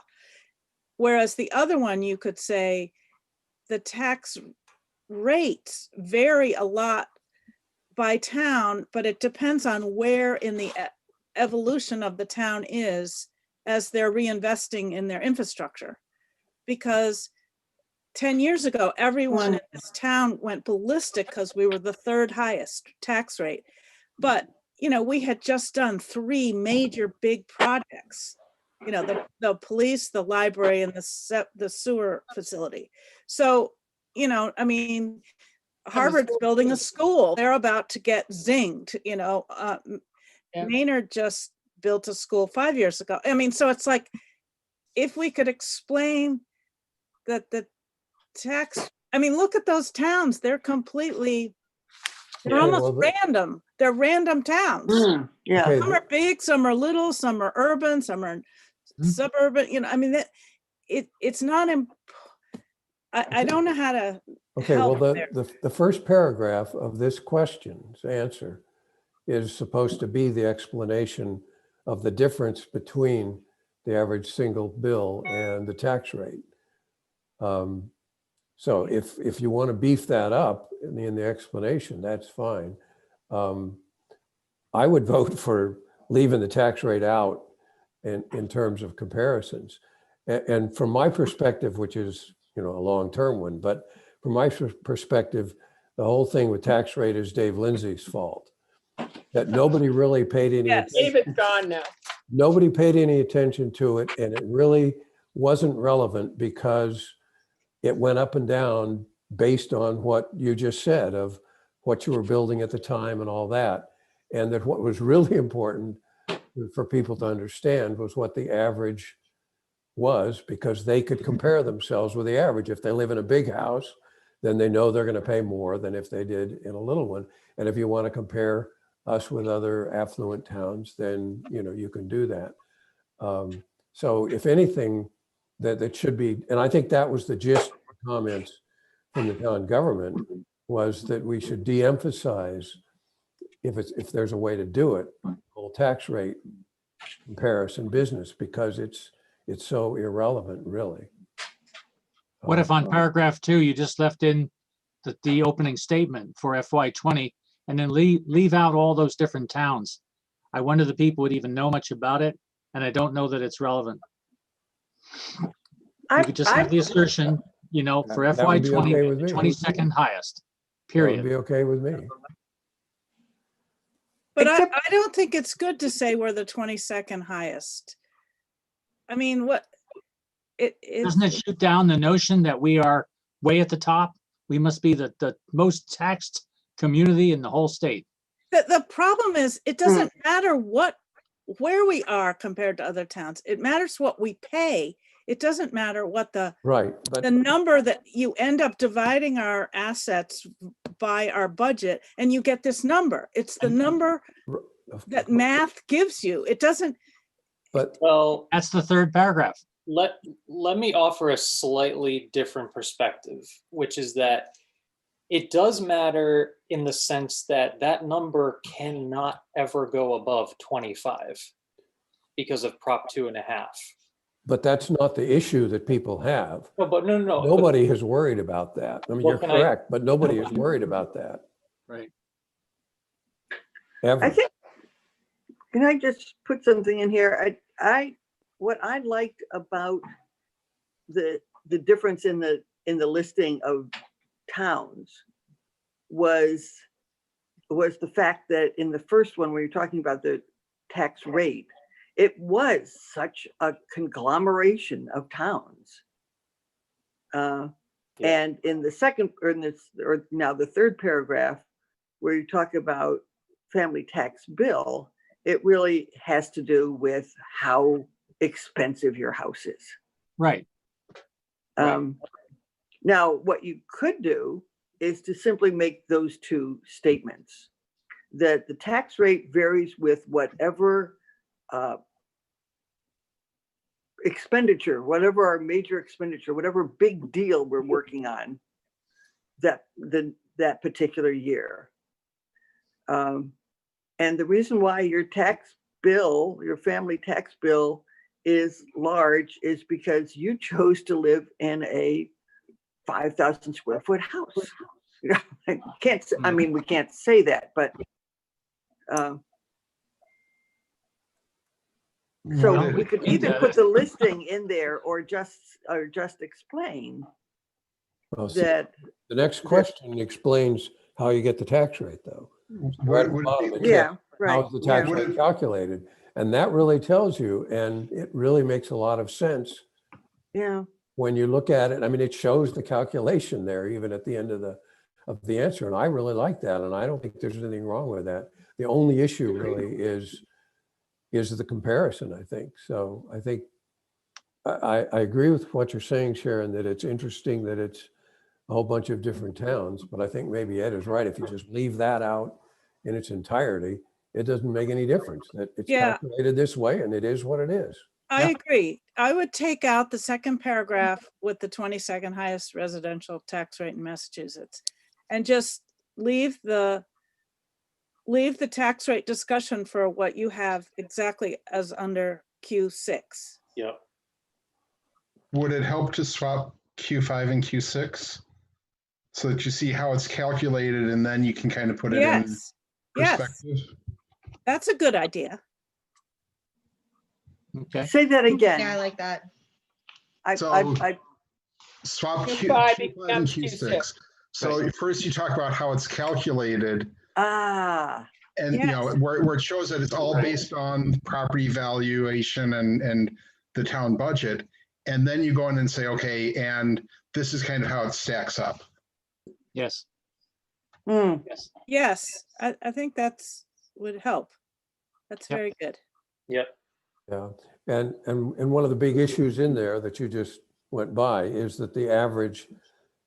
Whereas the other one, you could say the tax rates vary a lot by town, but it depends on where in the evolution of the town is as they're reinvesting in their infrastructure. Because 10 years ago, everyone in this town went ballistic because we were the third highest tax rate. But, you know, we had just done 3 major big projects, you know, the police, the library, and the sewer facility. So, you know, I mean, Harvard's building a school. They're about to get zinged, you know. Yeah. Maynard just built a school 5 years ago. I mean, so it's like, if we could explain that the tax, I mean, look at those towns. They're completely, they're Yeah, almost well, random. They're random towns. Yeah. Okay, Some are big, some are little, some are urban, some are suburban, you know, I mean, it's not, I don't know how to okay, well, help there. the first paragraph of this question's answer is supposed to be the explanation of the difference between the average single bill and the tax rate. So if you want to beef that up in the explanation, that's fine. I would vote for leaving the tax rate out in terms of comparisons. And from my perspective, which is, you know, a long-term one, but from my perspective, the whole thing with tax rate is Dave Lindsay's fault. That nobody really paid any Yeah, attention. David's gone now. Nobody paid any attention to it, and it really wasn't relevant because it went up and down based on what you just said of what you were building at the time and all that. And that what was really important for people to understand was what the average was, because they could compare themselves with the average. If they live in a big house, then they know they're going to pay more than if they did in a little one. And if you want to compare us with other affluent towns, then, you know, you can do that. So if anything, that should be, and I think that was the gist of the comments from the town government, was that we should de-emphasize, if there's a way to do it, whole tax rate comparison business, because it's so irrelevant, really. What if on paragraph 2, you just left in the opening statement for FY20 and then leave out all those different towns? I wonder if the people would even know much about it, and I don't know that it's relevant. You could just have the assertion, you know, for That would be okay FY20, with me. 22nd highest, That would period. be okay with me. But Except- I don't think it's good to say we're the 22nd highest. I mean, what, Doesn't it shoot down the notion that we are way at the top? We must be the most taxed community in the whole state. the problem is, it doesn't matter where we are compared to other towns. It matters what we pay. It doesn't matter what the Right, but number that you end up dividing our assets by our budget, and you get this number. It's the number that math gives you. It doesn't, but Well, That's the third paragraph. let me offer a slightly different perspective, which is that it does matter in the sense that that number cannot ever go above 25 because of Prop 2.5. but that's not the issue that people have. No, but no. but- Nobody is worried about that. I mean, Well, you're can I- correct, but nobody is worried about that, Right. ever. I think, can I just put something in here? What I liked about the difference in the listing of towns was the fact that in the first one, where you're talking about the tax rate, it was such a conglomeration of towns. And in the second, or now the third paragraph, where you talk about family tax bill, it really has to do with how expensive your house is. Right. Now, what you could do is to simply make those two statements, that the tax rate varies with whatever expenditure, whatever our major expenditure, whatever big deal we're working on that particular year. And the reason why your tax bill, your family tax bill is large is because you chose to live in a 5,000 square foot house. You know, I can't, I mean, we can't say that, but so Well, we could we either did put it. the listing in there or just explain Well, see, that, the next question explains how you get the tax rate, though. Right at the Would- bottom, it yeah, says, right. how's the tax yeah. Would rate it- calculated? And that really tells you, and it really makes a lot of sense Yeah, when you look at it. I mean, it shows the calculation there, even at the end of the answer. And I really like that. And I don't think there's anything wrong with that. The only issue really is the comparison, I think. So I think I agree with what you're saying, Sharon, that it's interesting that it's a whole bunch of different towns, but I think maybe Ed is right. If you just leave that out in its entirety, it doesn't make any difference. That it's Yeah. calculated this way and it is what it is. I Yeah. agree. I would take out the second paragraph with the 22nd highest residential tax rate in Massachusetts and just leave the tax rate discussion for what you have exactly as under Q6. Yep. Would it help to swap Q5 and Q6? So that you see how it's calculated and then you can kind of put it in Yes, yes, perspective? that's a good idea. Okay. say that Yeah, I again. like that. So- I, Swap Q5 Q5 and becomes Q6. So first you talk about how it's calculated and, you know, Yes. where it shows that it's all based on property valuation and the town budget. And then you go in and say, okay, and this is kind of how it stacks up. Yes. mm, Yes. Yes, I think that's would help. That's Yep. very good. Yep. Yeah. And one of the big issues in there that you just went by is that the average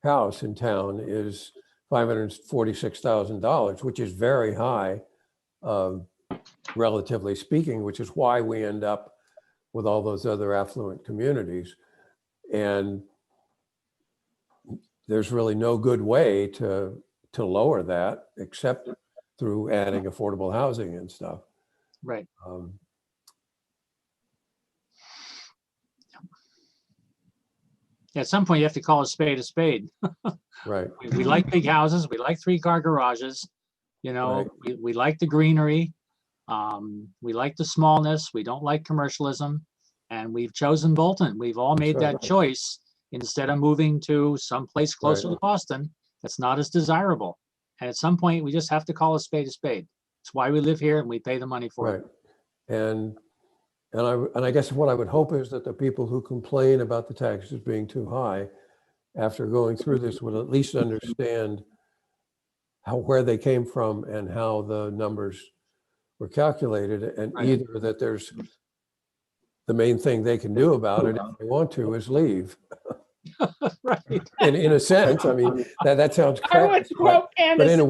house in town is $546,000, which is very high, relatively speaking, which is why we end up with all those other affluent communities. And there's really no good way to lower that except through adding affordable housing and stuff. Right. At some point, you have to call a spade a spade. Right. We like big houses. We like 3-car garages. You know, we like the greenery. We like the smallness. We don't like commercialism. And we've chosen Bolton. We've all made right. that choice instead of moving to someplace closer to Boston that's not as desirable. And at some point, we just have to call a spade a spade. It's why we live here and we pay the money for Right. it. And I guess what I would hope is that the people who complain about the taxes being too high, after going through this, would at least understand where they came from and how the numbers were calculated, and Right. either that there's the main thing they can do about it if they want to is leave. Right. In a sense, I mean, that sounds I would crappy, quote but in Candace, a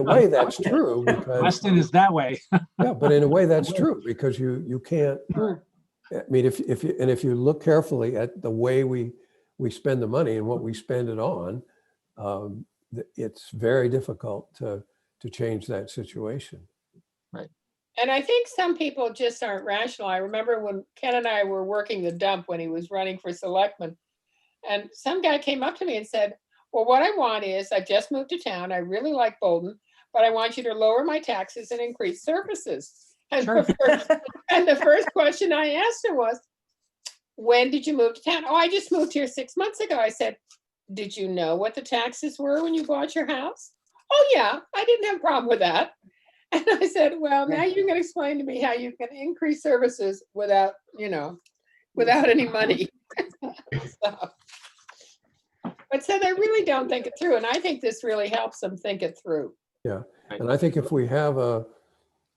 way that's true because Weston is that way. yeah, but in a way that's true because you can't. I mean, if you look carefully at the way we spend the money and what we spend it on, it's very difficult to change that situation. and I think some people just aren't rational. I remember when Ken and I were working the dump when he was running for selectman. And some guy came up to me and said, well, what I want is, I just moved to town. I really like Bolton, but I want you to lower my taxes and increase services. And Sure. the first question I asked him was, when did you move to town? Oh, I just moved here 6 months ago. I said, did you know what the taxes were when you bought your house? Oh, yeah, I didn't have a problem with that. And I said, well, now you can explain to me how you can increase services without, without any money. But so they really don't think it through. And I think this really helps them think it through. Yeah, and I think if we have a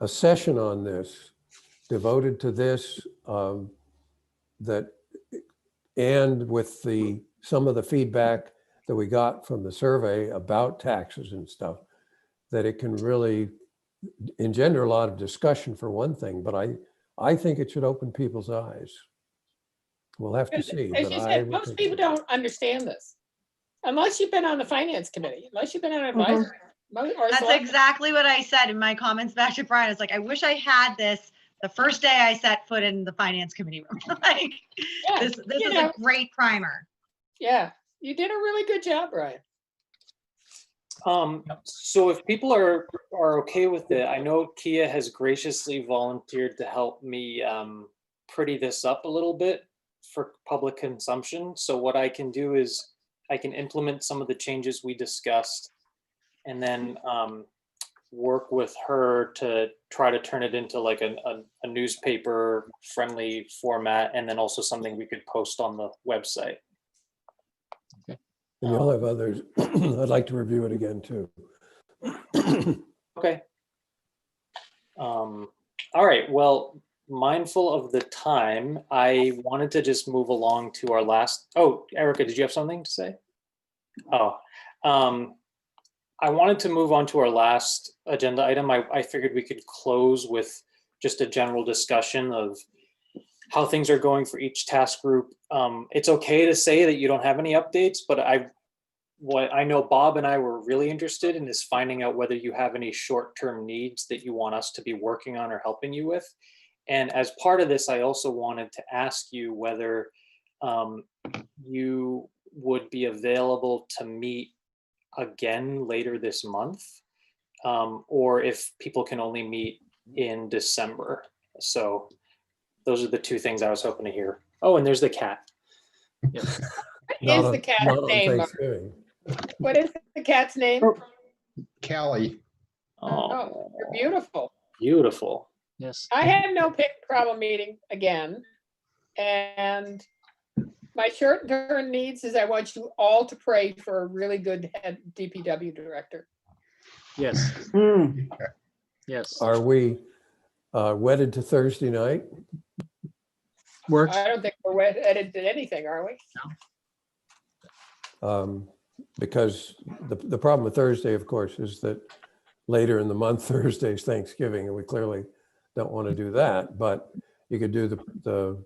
session on this devoted to this, that, and with some of the feedback that we got from the survey about taxes and stuff, that it can really engender a lot of discussion for one thing, but I think it should open people's eyes. We'll have to see. As but you I said, would most think people so. don't understand this. Unless you've been on the finance committee, unless you've been on advisory. or That's select- exactly what I said in my comments back to Brian. It's like, I wish I had this the first day I set foot in the finance committee room. Like, Yeah, this you is know. a great primer. Yeah, you did a really good job, Brian. So if people are okay with it, I know Kia has graciously volunteered to help me pretty this up a little bit for public consumption. So what I can do is I can implement some of the changes we discussed and then work with her to try to turn it into like a newspaper friendly format, and then also something we could post on the website. And you'll have others. I'd like to review it again too. Okay. All right, well, mindful of the time, I wanted to just move along to our last, oh, Erica, did you have something to say? Oh, I wanted to move on to our last agenda item. I figured we could close with just a general discussion of how things are going for each task group. It's okay to say that you don't have any updates, but what I know Bob and I were really interested in is finding out whether you have any short-term needs that you want us to be working on or helping you with. And as part of this, I also wanted to ask you whether you would be available to meet again later this month, or if people can only meet in December. So those are the two things I was hoping to hear. Oh, and there's the cat. What is the cat's Not on name? Thanksgiving. What is the cat's name? Callie. Oh, you're beautiful. Beautiful. Yes. I had no problem meeting again. And my short-term needs is I want you all to pray for a really good head DPW director. Yes. Hmm. Yes. Are we wedded to Thursday night? Works. I don't think we're wedded to anything, are we? Because the problem with Thursday, of course, is that later in the month, Thursday's Thanksgiving, and we clearly don't want to do that. But you could do the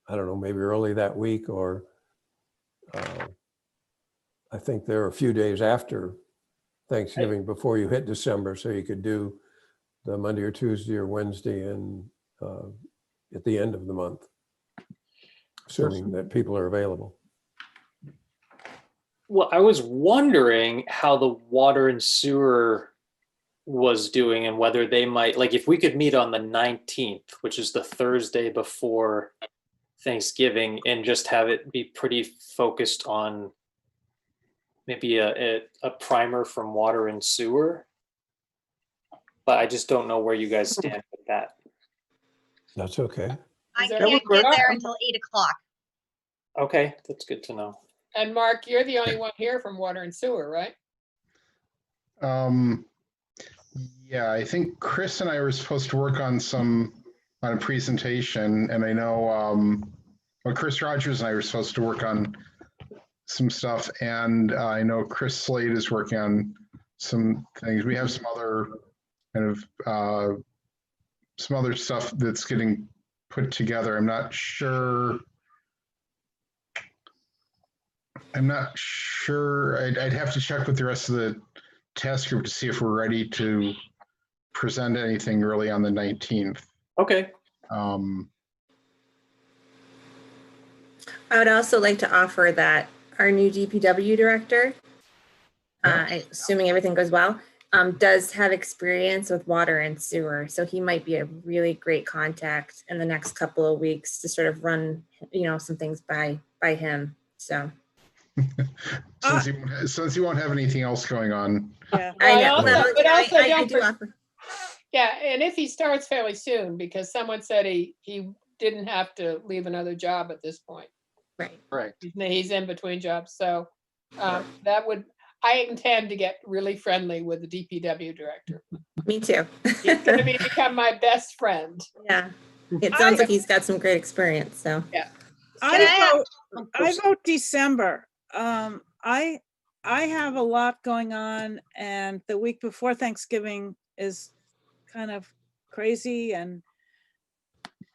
I don't know, maybe early that week, or I think there are a few days after Thanksgiving before you hit December, so you could do the Monday or Tuesday or Wednesday and at the end of the month, assuming that people are available. Well, I was wondering how the water and sewer was doing and whether they might, like, if we could meet on the 19th, which is the Thursday before Thanksgiving, and just have it be pretty focused on maybe a primer from water and sewer. But I just don't know where you guys stand with that. That's okay. I Is that can't what get we're- there until 8 o'clock. Okay, that's good to know. And Mark, you're the only one here from water and sewer, right? Yeah, I think Chris and I were supposed to work on a presentation, and I know, well, Chris Rogers and I were supposed to work on some stuff, and I know Chris Slade is working on some things. We have some other kind of, some other stuff that's getting put together. I'm not sure. I'd have to check with the rest of the task group to see if we're ready to present anything early on the 19th. Okay. I would also like to offer that our new DPW director, assuming everything goes well, does have experience with water and sewer. So he might be a really great contact in the next couple of weeks to sort of run, some things by him. So Since he won't have anything else going on. Yeah. I know. also- Well, but also I don't do for- offer. Yeah, and if he starts fairly soon, because someone said he didn't have to leave another job at this point. Right. Right. He's in between jobs, so I intend to get really friendly with the DPW director. Me too. He's gonna become my best friend. Yeah. It sounds like he's got some great experience. So I vote December. I have a lot going on, and the week before Thanksgiving is kind of crazy, and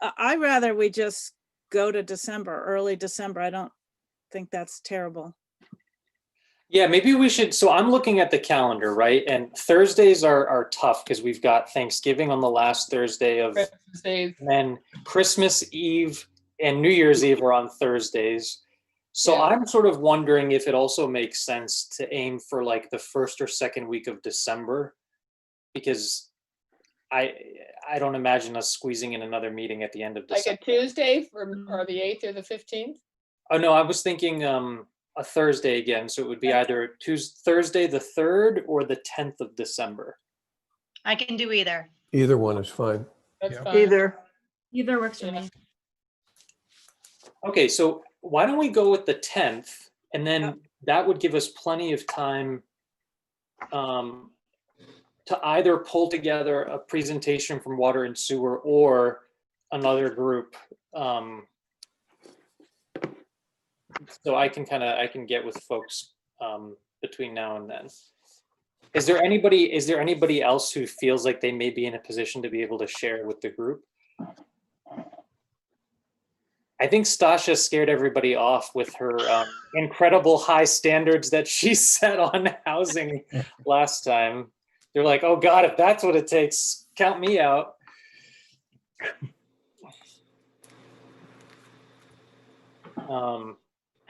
I rather we just go to December, early December. I don't think that's terrible. Yeah, maybe we should. So I'm looking at the calendar, right? And Thursdays are tough because we've got Thanksgiving on the last Thursday of, Christmas Eve. and then Christmas Eve and New Year's Eve are on Thursdays. So Yeah. I'm sort of wondering if it also makes sense to aim for like the first or second week of December, because I don't imagine us squeezing in another meeting at the end of Like a December. Tuesday or the 8th or the 15th? Oh no, I was thinking a Thursday again, so it would be either Thursday the 3rd or the 10th of December. I can do either. Either one is fine. That's Yeah. fine. Either. Either works for Yeah. me. Okay, so why don't we go with the 10th, and then Yep. that would give us plenty of time to either pull together a presentation from Water and Sewer or another group. So I can get with folks between now and then. Is there anybody else who feels like they may be in a position to be able to share with the group? I think Stasha scared everybody off with her incredible high standards that she set on housing last time. They're like, oh God, if that's what it takes, count me out. I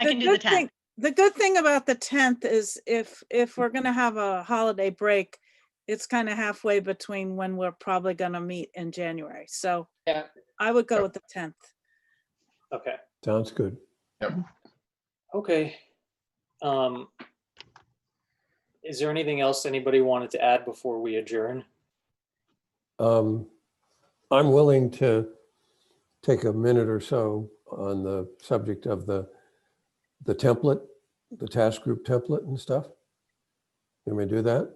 can do the 10th. The good thing about the 10th is if we're gonna have a holiday break, it's kind of halfway between when we're probably gonna meet in January. So Yeah. I would go with the 10th. Okay. Sounds good. Okay. Is there anything else anybody wanted to add before we adjourn? I'm willing to take a minute or so on the subject of the template, the task group template and stuff. Can we do that?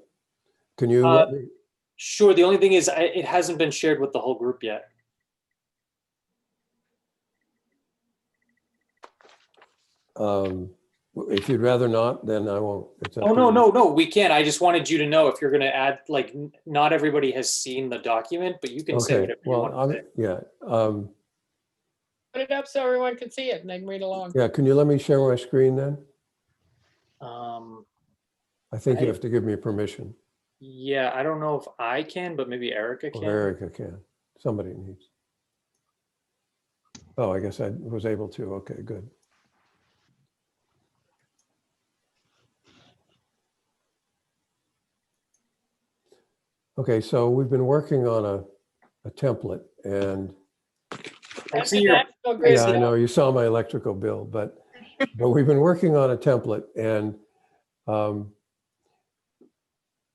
Can you? let me- Sure. The only thing is it hasn't been shared with the whole group yet. If you'd rather not, then I won't. It's up Oh, to no, you. no, no, we can. I just wanted you to know if you're going to add, like, not everybody has seen the document, but you can say Okay, whatever you well, want to say. yeah. Put it up so everyone can see it and they can read along. Yeah, can you let me share my screen then? Um, I think you I- have to give me permission. yeah, I don't know if I can, but maybe Erica Or can. Erica can. Somebody needs. Oh, I guess I was able to. Okay, good. Okay, so we've been working on a template and I see your, National Grid. yeah, I know you saw my electrical bill, but we've been working on a template and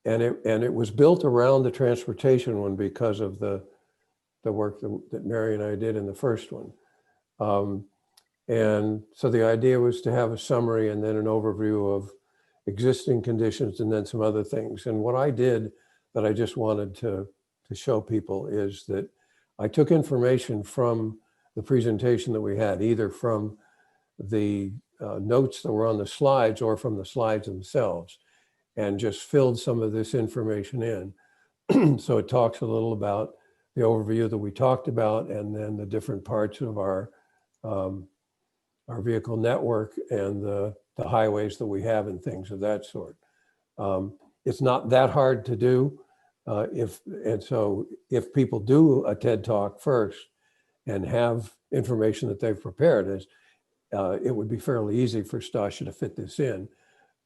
it was built around the transportation one because of the work that Mary and I did in the first one. And so the idea was to have a summary and then an overview of existing conditions and then some other things. And what I did that I just wanted to show people is that I took information from the presentation that we had, either from the notes that were on the slides or from the slides themselves, and just filled some of this information in. So it talks a little about the overview that we talked about, and then the different parts of our vehicle network and the highways that we have and things of that sort. It's not that hard to do. So if people do a TED Talk first and have information that they've prepared, it would be fairly easy for Stasha to fit this in.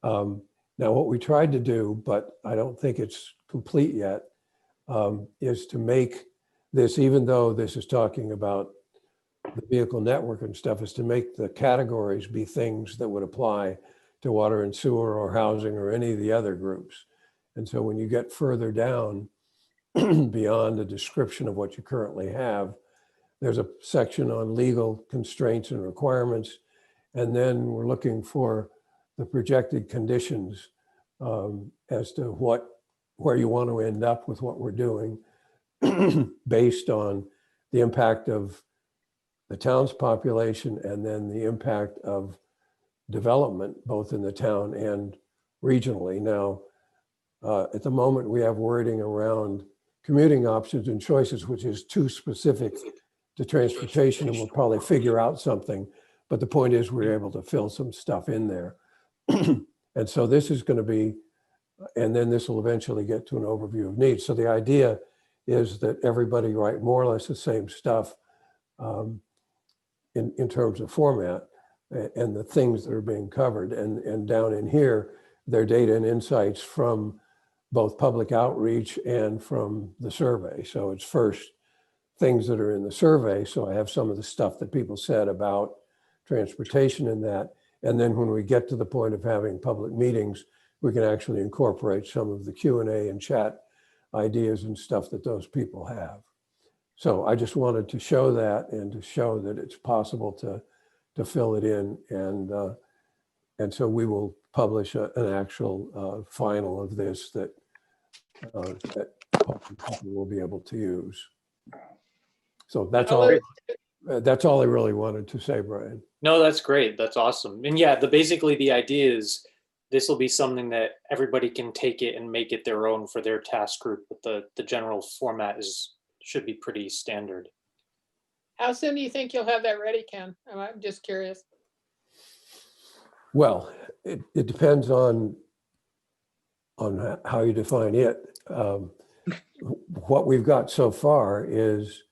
Now, what we tried to do, but I don't think it's complete yet, is to make this, even though this is talking about the vehicle network and stuff, is to make the categories be things that would apply to water and sewer or housing or any of the other groups. And so when you get further down beyond a description of what you currently have, there's a section on legal constraints and requirements. And then we're looking for the projected conditions as to where you want to end up with what we're doing based on the impact of the town's population and then the impact of development, both in the town and regionally. Now, at the moment, we have wording around commuting options and choices, which is too specific to transportation, and we'll probably figure out something. But the point is we're able to fill some stuff in there. And so this is going to be, and then this will eventually get to an overview of needs. So the idea is that everybody write more or less the same stuff in terms of format and the things that are being covered. And down in here, their data and insights from both public outreach and from the survey. So it's first things that are in the survey. So I have some of the stuff that people said about transportation in that. And then when we get to the point of having public meetings, we can actually incorporate some of the Q&A and chat ideas and stuff that those people have. So I just wanted to show that and to show that it's possible to fill it in. And so we will publish an actual final of this that people will be able to use. So that's all. That's all I really wanted to say, Brian. No, that's great. That's awesome. And yeah, basically the idea is this will be something that everybody can take it and make it their own for their task group. But the general format should be pretty standard. How soon do you think you'll have that ready, Ken? I'm just curious. Well, it depends on how you define it. What we've got so far is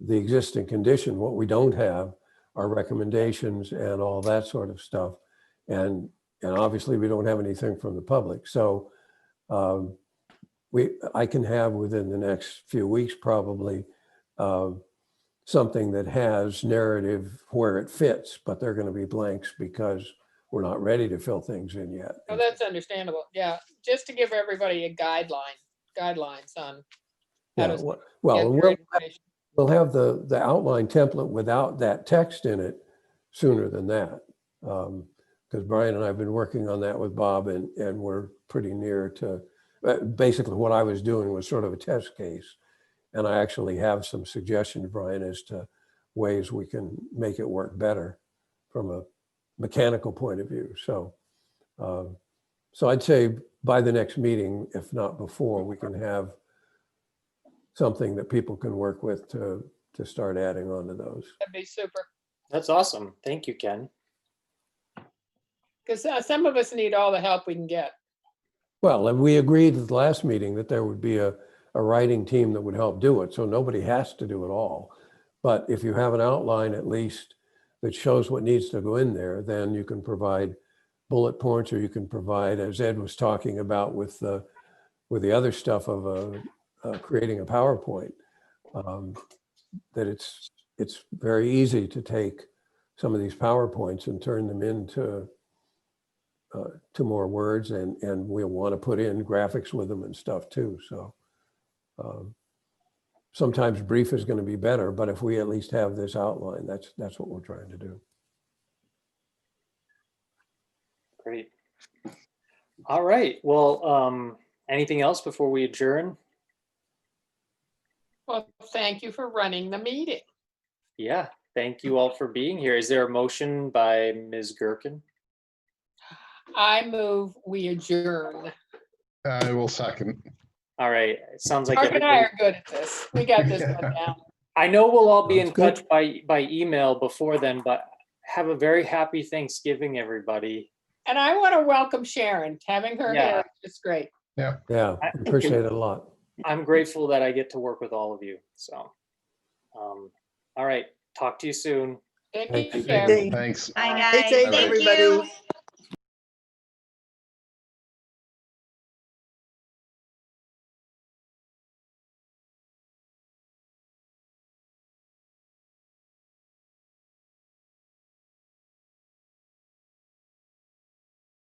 the existing condition. What we don't have are recommendations and all that sort of stuff. And obviously we don't have anything from the public. So I can have within the next few weeks probably something that has narrative where it fits, but they're going to be blanks because we're not ready to fill things in yet. Oh, that's understandable. Yeah, just to give everybody a guidelines on how Yeah, to well, get and their information. we'll have the outline template without that text in it sooner than that. Because Brian and I have been working on that with Bob, and we're pretty near to, basically what I was doing was sort of a test case. And I actually have some suggestions, Brian, as to ways we can make it work better from a mechanical point of view. So, so I'd say by the next meeting, if not before, we can have something that people can work with to start adding on to those. That'd be super. That's awesome. Thank you, Ken. Because some of us need all the help we can get. Well, and we agreed at the last meeting that there would be a writing team that would help do it. So nobody has to do it all. But if you have an outline at least that shows what needs to go in there, then you can provide bullet points, or you can provide, as Ed was talking about with the other stuff of creating a PowerPoint, that it's very easy to take some of these PowerPoints and turn them into to more words, and we'll want to put in graphics with them and stuff too. So sometimes brief is going to be better, but if we at least have this outline, that's what we're trying to do. Great. All right. Well, anything else before we adjourn? Well, thank you for running the meeting. Yeah. Thank you all for being here. Is there a motion by Ms. Gherkin? I move we adjourn. I will second. All right. It sounds like Mark and I everybody- are good at this. We got this one down. I know we'll all be in Sounds good. touch by email before then, but have a very happy Thanksgiving, everybody. And I want to welcome Sharon. Having her Yeah. here is great. Yeah, appreciate it a lot. I'm grateful that I get to work with all of you. So, all right. Talk to you soon. Thank Thank you, you. Sharon. Thanks. Bye, Stay guys. safe, Thank everybody. you.